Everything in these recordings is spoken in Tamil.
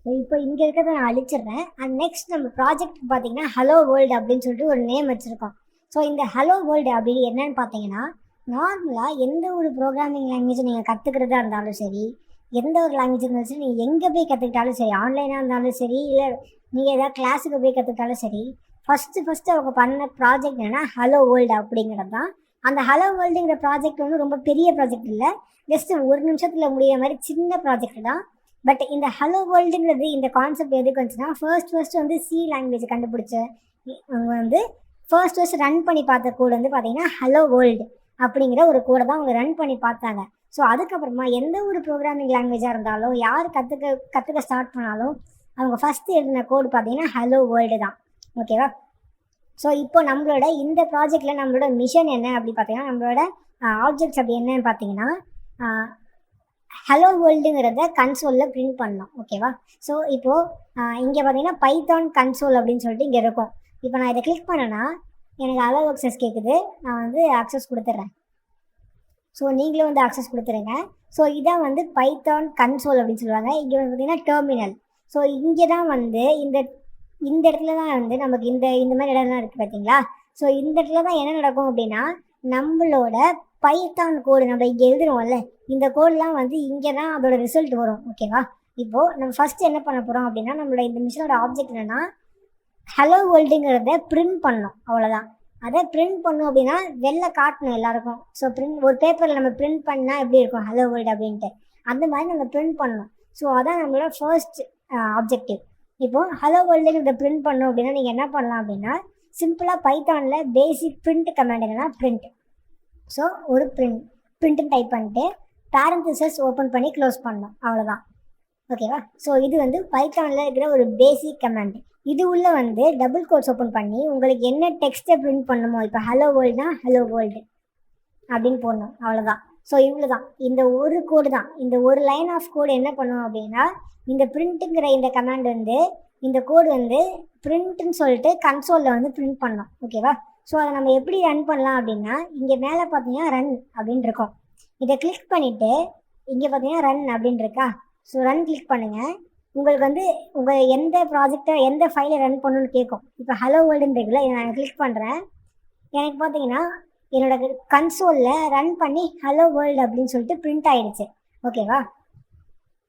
ஸோ இப்போ இங்கே இருக்கிறத நான் அழிச்சிடுறேன். அண்ட் நெக்ஸ்ட் நம்ம ப்ராஜெக்ட் பார்த்தீங்கன்னா ஹலோ வேர்ல்டு அப்படின்னு சொல்லிட்டு ஒரு நேம் வச்சுருக்கோம். ஸோ இந்த ஹலோ வேர்ல்டு அப்படின்னு என்னன்னு பார்த்தீங்கன்னா, நார்மலாக எந்த ஒரு ப்ரோக்ராமிங் லாங்குவேஜ் நீங்கள் கற்றுக்கிறதா இருந்தாலும் சரி, எந்த ஒரு லாங்குவேஜ் இருந்தாலும் சரி, நீங்கள் எங்கே போய் கற்றுக்கிட்டாலும் சரி, ஆன்லைனாக இருந்தாலும் சரி, இல்லை நீங்கள் ஏதாவது கிளாஸுக்கு போய் கற்றுக்கிட்டாலும் சரி, ஃபஸ்ட்டு அவங்க பண்ண ப்ராஜெக்ட் என்னென்னா ஹலோ வேர்ல்டு அப்படிங்கிறது தான். அந்த ஹலோ வேர்ல்டுங்கிற ப்ராஜெக்ட் வந்து ரொம்ப பெரிய ப்ராஜெக்ட் இல்லை, ஜஸ்ட் ஒரு நிமிஷத்தில் முடிய மாதிரி சின்ன ப்ராஜெக்ட் தான். பட் இந்த ஹலோ வேர்ல்டுங்கிறது இந்த கான்செப்ட் எதுக்கு வந்துச்சுன்னா, ஃபர்ஸ்ட் வந்து சி லாங்குவேஜ் கண்டுபிடிச்ச அவங்க வந்து ஃபர்ஸ்ட் ரன் பண்ணி பார்த்த கோடு வந்து பார்த்தீங்கன்னா ஹலோ வேர்ல்டு அப்படிங்கிற ஒரு கோடை தான் அவங்க ரன் பண்ணி பார்த்தாங்க. ஸோ அதுக்கப்புறமா எந்த ஒரு ப்ரோக்ராமிங் லாங்குவேஜாக இருந்தாலும் யார் கற்றுக்க ஸ்டார்ட் பண்ணாலும் அவங்க ஃபஸ்ட்டு எழுதின கோடு பார்த்தீங்கன்னா ஹலோ வேர்ல்டு தான். ஓகேவா? ஸோ இப்போ நம்மளோட இந்த ப்ராஜெக்டில் நம்மளோட மிஷன் என்ன அப்படி பார்த்தீங்கன்னா, நம்மளோட ஆப்ஜெக்ட்ஸ் அப்படி என்னன்னு பார்த்தீங்கன்னா, ஹலோ வேர்ல்டுங்கிறத கன்சோலில் பிரிண்ட் பண்ணலாம். ஓகேவா? ஸோ இப்போது இங்கே பார்த்தீங்கன்னா பைத்தான் கன்சோல் அப்படின்னு சொல்லிட்டு இங்கே இருக்கும். இப்போ நான் இதை கிளிக் பண்ணேன்னா எனக்கு அலோவ் அக்சஸ் கேட்குது. நான் வந்து அக்சஸ் கொடுத்துட்றேன். ஸோ நீங்களும் வந்து அக்சஸ் கொடுத்துருங்க. ஸோ இதான் வந்து பைத்தான் கன்சோல் அப்படின்னு சொல்லுவாங்க. இங்கே வந்து பார்த்தீங்கன்னா டெர்மினல். ஸோ இங்கே தான் வந்து இந்த இடத்துல தான் வந்து நமக்கு இந்த மாதிரி இடம்லாம் இருக்குது பார்த்தீங்களா? ஸோ இந்த இடத்துல தான் என்ன நடக்கும் அப்படின்னா, நம்மளோட பைத்தான் கோடு நம்ம இங்கே எழுதுருவோம்ல, இந்த கோடெலாம் வந்து இங்கே தான் அதோட ரிசல்ட் வரும். ஓகேவா? இப்போது நம்ம ஃபஸ்ட்டு என்ன பண்ண போகிறோம் அப்படின்னா, நம்மளோட இந்த மிஷினோட ஆப்ஜெக்ட் என்னென்னா ஹலோ வேர்ல்டுங்கிறத பிரிண்ட் பண்ணணும். அவ்வளோதான். அதை பிரிண்ட் பண்ணோம் அப்படின்னா வெளில காட்டணும் எல்லாருக்கும். ஸோ ஒரு பேப்பரில் நம்ம பிரிண்ட் பண்ணால் எப்படி இருக்கும் ஹலோ வேர்ல்டு அப்படின்ட்டு, அந்த மாதிரி நம்ம பிரிண்ட் பண்ணணும். ஸோ அதான் நம்மளோட ஃபர்ஸ்ட் ஆப்ஜெக்டிவ். இப்போது ஹலோ வேர்ல்டுங்கிறத பிரிண்ட் பண்ணணும் அப்படின்னா நீங்கள் என்ன பண்ணலாம் அப்படின்னா, சிம்பிளாக பைத்தானில் பேசிக் பிரிண்ட் கமாண்ட் என்னென்னா பிரிண்ட். ஸோ ஒரு பிரிண்ட்னு டைப் பண்ணிட்டு பேரந்தசிஸ் ஓப்பன் பண்ணி க்ளோஸ் பண்ணணும். அவ்வளோதான். ஓகேவா? ஸோ இது வந்து பைத்தானில் இருக்கிற ஒரு பேசிக் கமாண்ட். இது உள்ள வந்து டபுள் கோட்ஸ் ஓப்பன் பண்ணி உங்களுக்கு என்ன டெக்ஸ்ட்டை பிரிண்ட் பண்ணணுமோ, இப்போ ஹலோ வேர்ல்டுனா ஹலோ வேர்ல்டு அப்படின்னு போடணும். அவ்வளோதான். ஸோ இவ்வளோ தான். இந்த ஒரு கோடு தான், இந்த ஒரு லைன் ஆஃப் கோடு என்ன பண்ணும் அப்படின்னா, இந்த பிரிண்ட்டுங்கிற இந்த கமாண்ட் வந்து இந்த கோடு வந்து பிரிண்ட்டுன்னு சொல்லிட்டு கன்சோலில் வந்து பிரிண்ட் பண்ணோம். ஓகேவா? ஸோ அதை நம்ம எப்படி ரன் பண்ணலாம் அப்படின்னா, இங்கே மேலே பார்த்தீங்கன்னா ரன் அப்படின்னு இருக்கும். இதை கிளிக் பண்ணிவிட்டு இங்கே பார்த்தீங்கன்னா ரன் அப்படின்னு இருக்கா? ஸோ ரன் கிளிக் பண்ணுங்கள். உங்களுக்கு வந்து உங்கள் எந்த ப்ராஜெக்டை எந்த ஃபைலை ரன் பண்ணணும்னு கேட்கும். இப்போ ஹலோ வேர்ல்டுன்னு இருக்குல்ல, இதை நான் கிளிக் பண்ணுறேன். எனக்கு பார்த்தீங்கன்னா என்னோட கன்சோலில் ரன் பண்ணி ஹலோ வேர்ல்டு அப்படின்னு சொல்லிட்டு பிரிண்ட் ஆகிடுச்சு. ஓகேவா?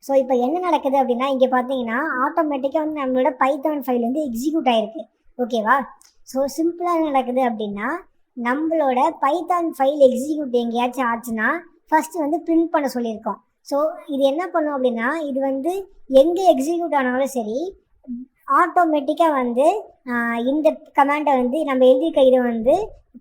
ஸோ இப்போ என்ன நடக்குது அப்படின்னா, இங்கே பார்த்தீங்கன்னா ஆட்டோமேட்டிக்காக வந்து நம்மளோட பைத்தான் ஃபைல் வந்து எக்ஸிக்யூட் ஆகிருக்கு. ஓகேவா? ஸோ சிம்பிளாக என்ன நடக்குது அப்படின்னா, நம்மளோட பைத்தான் ஃபைல் எக்ஸிக்யூட் எங்கேயாச்சும் ஆச்சுன்னா ஃபஸ்ட்டு வந்து பிரிண்ட் பண்ண சொல்லியிருக்கோம். ஸோ இது என்ன பண்ணும் அப்படின்னா, இது வந்து எங்கே எக்ஸிக்யூட் ஆனாலும் சரி ஆட்டோமேட்டிக்காக வந்து இந்த கமாண்டை வந்து நம்ம எழுதியிருக்க இதை வந்து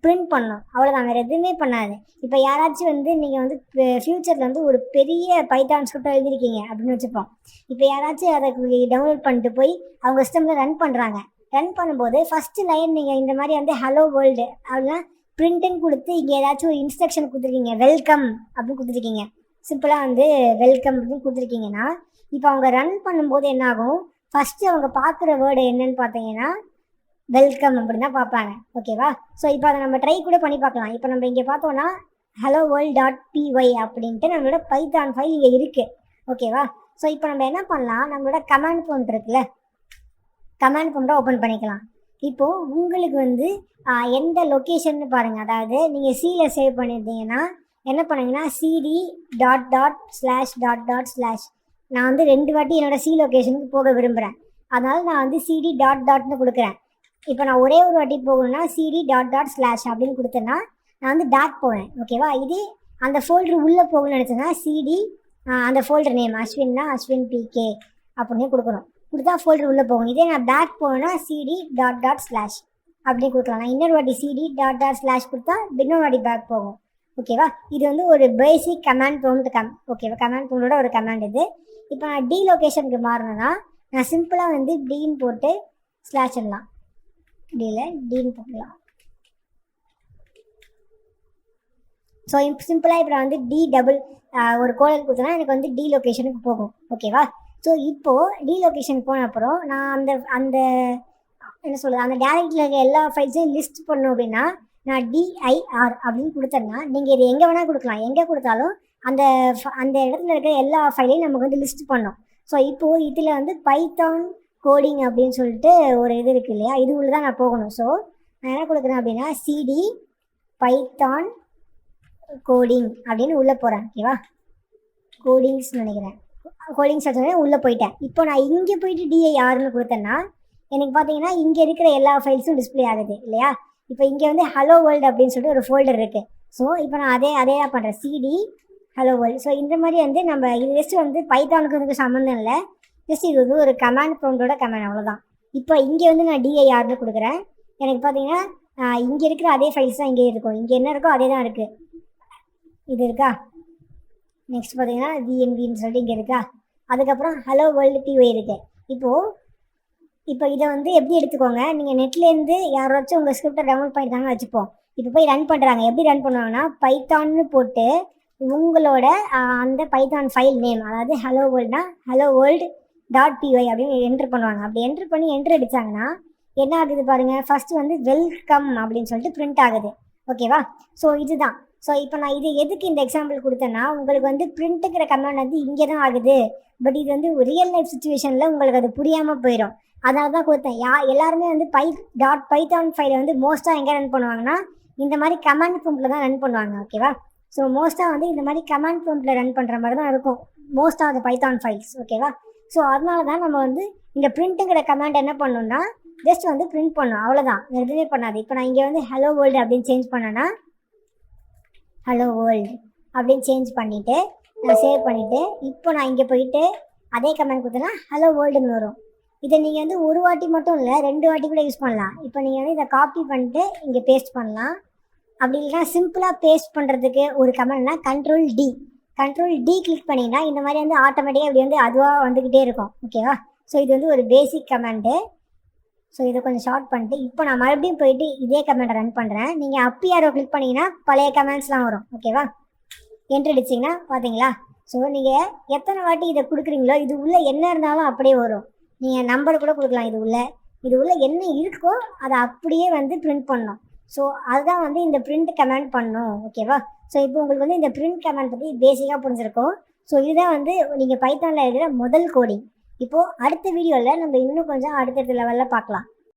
பிரிண்ட் பண்ணணும். அவ்வளோதான், வேறு எதுவுமே பண்ணாது. இப்போ யாராச்சும் வந்து நீங்கள் வந்து ஃப்யூச்சரில் வந்து ஒரு பெரிய பைத்தான் ஸ்கிரிப்ட் எழுதியிருக்கீங்க அப்படின்னு வச்சுப்போம். இப்போ யாராச்சும் அதை டவுன்லோட் பண்ணிட்டு போய் அவங்க சிஸ்டமில் ரன் பண்ணுறாங்க. ரன் பண்ணும்போது ஃபஸ்ட்டு லைன் நீங்கள் இந்த மாதிரி வந்து ஹலோ வேர்ல்டு அப்படின்னா பிரிண்ட்டுன்னு கொடுத்து இங்கே ஏதாச்சும் ஒரு இன்ஸ்ட்ரக்ஷன் கொடுத்துருக்கீங்க, வெல்கம் அப்படின்னு கொடுத்துருக்கீங்க. சிம்பிளாக வந்து வெல்கம் அப்படின்னு கொடுத்துருக்கீங்கன்னா, இப்போ அவங்க ரன் பண்ணும்போது என்னாகும், ஃபஸ்ட்டு அவங்க பார்க்குற வேர்டு என்னன்னு பார்த்தீங்கன்னா வெல்கம் அப்படின்னு தான் பார்ப்பாங்க. ஓகேவா? ஸோ இப்போ அதை நம்ம ட்ரை கூட பண்ணி பார்க்கலாம். இப்போ நம்ம இங்கே பார்த்தோன்னா hello world.py அப்படின்ட்டு நம்மளோட பைத்தான் ஃபைல் இங்கே இருக்குது. ஓகேவா? ஸோ இப்போ நம்ம என்ன பண்ணலாம், நம்மளோட கமாண்ட் ப்ராம்ப்ட் இருக்குல்ல, கமாண்ட் ப்ராம்ப்டை ஓப்பன் பண்ணிக்கலாம். இப்போது உங்களுக்கு வந்து எந்த லொக்கேஷன்னு பாருங்கள். அதாவது நீங்கள் சியில் சேவ் பண்ணியிருந்தீங்கன்னா என்ன பண்ணுங்கன்னா cd ../../. நான் வந்து 2 வாட்டி என்னோடய சி லொக்கேஷனுக்கு போக விரும்புகிறேன். அதனால் நான் வந்து cd ..ன்னு கொடுக்குறேன். இப்போ நான் ஒரே ஒரு வாட்டி போகணும்னா cd ..// அப்படின்னு கொடுத்தேன்னா நான் வந்து டாட் போவேன். ஓகேவா? இது அந்த ஃபோல்டர் உள்ளே போகணும்னு நினச்சேன்னா cd அந்த ஃபோல்டர் நேம் அஸ்வின்னா அஸ்வின் pk அப்படின்னு கொடுக்கணும். கொடுத்தா ஃபோல்டர் உள்ளே போகும். இதே நான் பேக் போகணுன்னா cd ..// அப்படின்னு கொடுக்கலாம். நான் இன்னொரு வாட்டி cd ..// கொடுத்தா இன்னொரு வாட்டி பேக் போகும். ஓகேவா? இது வந்து ஒரு பேசிக் கமாண்ட் ப்ராம்ப்ட் ஓகேவா? கமாண்ட் ப்ராம்ப்டோட ஒரு கமாண்ட் இது. இப்போ நான் டி லொக்கேஷனுக்கு மாறினேன்னா நான் சிம்பிளாக வந்து டீன்னு போட்டு ஸ்லாஷ் பண்ணலாம். டீன்னு போட்டுக்கலாம். ஸோ சிம்பிளாக இப்போ நான் வந்து டி டபுள் ஒரு கோலன் கொடுத்தேன்னா எனக்கு வந்து டி லொக்கேஷனுக்கு போகும். ஓகேவா? ஸோ இப்போது டி லொக்கேஷனுக்கு போன அப்புறம் நான் அந்த என்ன சொல்கிறது, அந்த டேரக்டில் இருக்க எல்லா ஃபைல்ஸையும் லிஸ்ட் பண்ணணும் அப்படின்னா நான் dir அப்படின்னு கொடுத்தேன்னா நீங்கள் இது எங்கே வேணால் கொடுக்கலாம். எங்கே கொடுத்தாலும் அந்த இடத்துல இருக்கிற எல்லா ஃபைலையும் நமக்கு வந்து லிஸ்ட் பண்ணோம். ஸோ இப்போது இதில் வந்து பைத்தான் கோடிங் அப்படின்னு சொல்லிட்டு ஒரு இது இருக்குது இல்லையா, இது உள்ள தான் நான் போகணும். ஸோ நான் என்ன கொடுக்குறேன் அப்படின்னா சிடி பைத்தான் கோடிங் அப்படின்னு உள்ளே போகிறேன். ஓகேவா, கோடிங்ஸ் நினைக்கிறேன், கோடிங்ஸ் வச்சோடனே உள்ளே போயிட்டேன். இப்போ நான் இங்கே போயிட்டு டிஐஆர்னு கொடுத்தேன்னா எனக்கு பார்த்தீங்கன்னா இங்கே இருக்கிற எல்லா ஃபைல்ஸும் டிஸ்பிளே ஆகுது இல்லையா. இப்போ இங்கே வந்து ஹலோ வேர்ல்டு அப்படின்னு சொல்லிட்டு ஒரு ஃபோல்டர் இருக்குது. ஸோ இப்போ நான் அதே தான் பண்ணுறேன், சிடி ஹலோ வேர்ல்டு. ஸோ இந்த மாதிரி வந்து நம்ம இது ஜஸ்ட் வந்து பைத்தானுக்கு வந்து சம்மந்தம் இல்லை, ஜஸ்ட் இது வந்து ஒரு கமாண்ட் ப்ராம்ப்டோட கமாண்ட், அவ்வளோதான். இப்போ இங்கே வந்து நான் டிஐஆர்னு கொடுக்குறேன். எனக்கு பார்த்தீங்கன்னா இங்கே இருக்கிற அதே ஃபைல்ஸ் தான் இங்கே இருக்கும், இங்கே என்ன இருக்கோ அதே தான் இருக்குது. இது இருக்கா, நெக்ஸ்ட் பார்த்தீங்கன்னா விஎன்வின்னு சொல்லிட்டு இங்கே இருக்கா, அதுக்கப்புறம் ஹலோ வேர்ல்டு டிஒய் இருக்குது. இப்போ இதை வந்து எப்படி எடுத்துக்கோங்க, நீங்கள் நெட்லேருந்து யாராச்சும் உங்கள் ஸ்கிரிப்டை டவுன்லோட் பண்ணிட்டாங்கன்னு வச்சுப்போம். இப்போ போய் ரன் பண்ணுறாங்க, எப்படி ரன் பண்ணுவாங்கன்னா பைத்தான்னு போட்டு உங்களோட அந்த பைத்தான் ஃபைல் நேம், அதாவது ஹலோ வேர்ல்டுனா ஹலோ வேர்ல்டு .py அப்படின்னு என்ட்ரு பண்ணுவாங்க. அப்படி என்ட்ரு பண்ணி என்ட்ரு அடித்தாங்கன்னா என்ன ஆகுது பாருங்கள், ஃபஸ்ட்டு வந்து வெல்கம் அப்படின்னு சொல்லிட்டு பிரிண்ட் ஆகுது. ஓகேவா, ஸோ இதுதான். ஸோ இப்போ நான் இது எதுக்கு இந்த எக்ஸாம்பிள் கொடுத்தேன்னா உங்களுக்கு வந்து பிரிண்ட்டுங்கிற கமாண்ட் வந்து இங்கே தான் ஆகுது, பட் இது வந்து ரியல் லைஃப் சுச்சுவேஷனில் உங்களுக்கு அது புரியாமல் போயிடும், அதனால தான் கொடுத்தேன். எல்லாருமே வந்து பைத்தான் ஃபைலை வந்து மோஸ்ட்டாக எங்கே ரன் பண்ணுவாங்கன்னா இந்த மாதிரி கமாண்ட் ப்ராம்ப்டில் தான் ரன் பண்ணுவாங்க. ஓகேவா, ஸோ மோஸ்ட்டாக வந்து இந்த மாதிரி கமாண்ட் ப்ராம்ப்டில் ரன் பண்ணுற மாதிரி தான் இருக்கும் மோஸ்ட்டாக அந்த பைத்தான் ஃபைல்ஸ். ஓகேவா, ஸோ அதனால தான் நம்ம வந்து இந்த பிரிண்ட்டுங்கிற கமாண்ட் என்ன பண்ணணும்னா ஜஸ்ட் வந்து பிரிண்ட் பண்ணணும், அவ்வளோதான், எதுவுமே பண்ணாது. இப்போ நான் இங்கே வந்து ஹலோ வேர்ல்டு அப்படின்னு சேஞ்ச் பண்ணேன்னா ஹலோ வேர்ல்டு அப்படின்னு சேஞ்ச் பண்ணிவிட்டு நான் சேவ் பண்ணிவிட்டு இப்போ நான் இங்கே போயிட்டு அதே கமெண்ட் கொடுத்தேன்னா ஹலோ வேர்ல்டுன்னு வரும். இதை நீங்கள் வந்து ஒரு வாட்டி மட்டும் இல்லை 2 வாட்டி கூட யூஸ் பண்ணலாம். இப்போ நீங்கள் வந்து இதை காப்பி பண்ணிட்டு இங்கே பேஸ்ட் பண்ணலாம். அப்படி இல்லைனா சிம்பிளாக பேஸ்ட் பண்ணுறதுக்கு ஒரு கமெண்ட்னா கண்ட்ரோல் டி கிளிக் பண்ணிங்கன்னா இந்த மாதிரி வந்து ஆட்டோமேட்டிக்காக இப்படி வந்து அதுவாக வந்துக்கிட்டே இருக்கும். ஓகேவா, ஸோ இது வந்து ஒரு பேசிக் கமெண்ட்டு. ஸோ இதை கொஞ்சம் ஷார்ட் பண்ணிட்டு இப்போ நான் மறுபடியும் போயிட்டு இதே கமெண்ட்டை ரன் பண்ணுறேன். நீங்கள் அப் யாரோ கிளிக் பண்ணிங்கன்னா பழைய கமெண்ட்ஸ்லாம் வரும். ஓகேவா, என்ட்ரு அடிச்சிங்கன்னா பார்த்தீங்களா. ஸோ நீங்கள் எத்தனை வாட்டி இதை கொடுக்குறீங்களோ இது உள்ளே என்ன இருந்தாலும் அப்படியே வரும். நீங்கள் நம்பர் கூட கொடுக்கலாம், இது உள்ள என்ன இருக்கோ அதை அப்படியே வந்து பிரிண்ட் பண்ணணும். ஸோ அதுதான் வந்து இந்த பிரிண்ட் கமெண்ட் பண்ணணும். ஓகேவா, ஸோ இப்போ உங்களுக்கு வந்து இந்த பிரிண்ட் கமெண்ட் பற்றி பேசிக்காக புரிஞ்சிருக்கும். ஸோ இதுதான் வந்து நீங்கள் பைத்தானில் எழுதுகிற முதல் கோடிங். இப்போது அடுத்த வீடியோவில் நம்ம இன்னும் கொஞ்சம் அடுத்தடுத்த லெவலில் பார்க்கலாம்.